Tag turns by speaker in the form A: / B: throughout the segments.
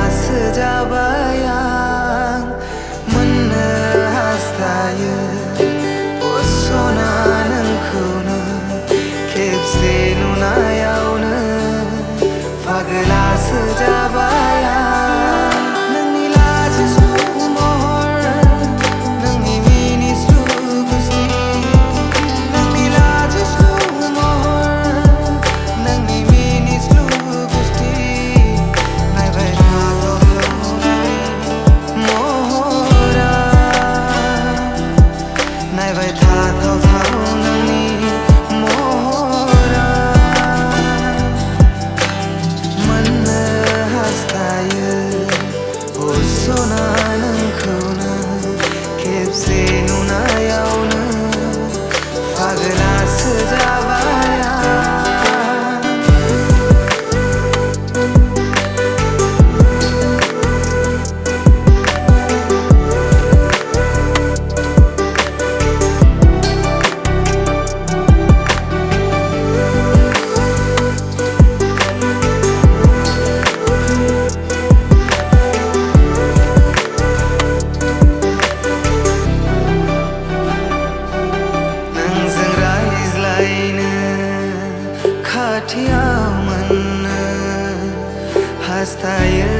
A: फागोलासो जाबाय आं मोननो हास्थायो सना नोंखौनो खेबसे नुनायावनो फागोलासो जाबाय आं नोंनि लाजिस्लु महर नोंनि मिनिस्लु गुस्ति नोंनि लाजिस्लु महर नोंनि मिनिस्लु गुस्ति नायबाय थाथावथाव महरा नायबाय थाथावथाव नोंनि महरा मोननो हास्थायो सना नोंखौनो खेबसे नुनायावनो फागोलासो जाबाय आं खाथियाव मोननो हास्थायो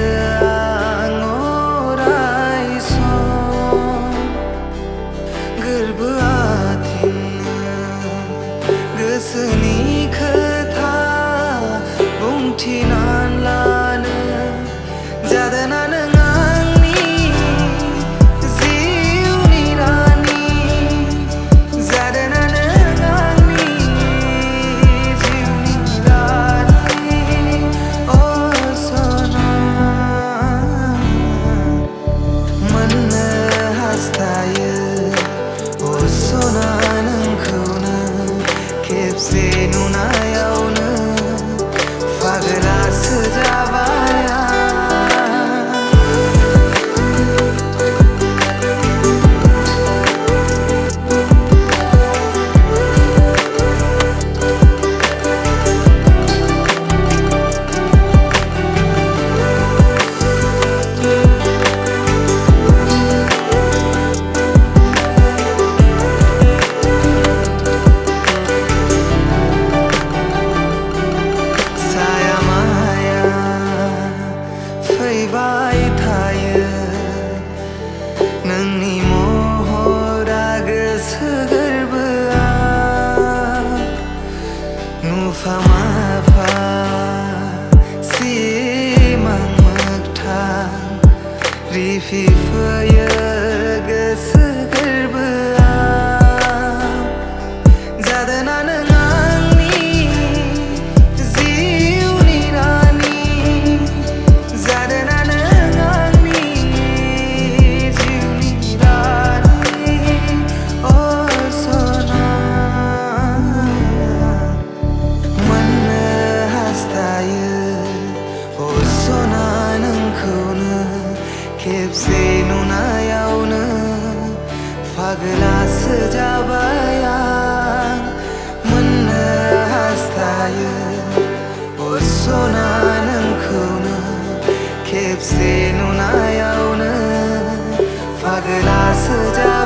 A: आं अराय सम गोरबोआ थिनो गोसोनि खोथा बुंथिनानै लानो जादोंना नों आंनि जिउनि रानि जादोंना सना नोंखौनो खेबसे नुनायावनो फागोलासो जाबाय फैबाय थायो नोंनि महरा गोसो गोरबोआव नुफा माफा सिमां मोगथां रिफिफैयो गोसो गोरबोआव जादोंना नों सना नोंखौनो खेबसे नुनायावनो फागोलासो जाबाय आं मोननो हास्थायो सना नोंखौनो खेबसे नुनायावनो फागोलासो जाबाय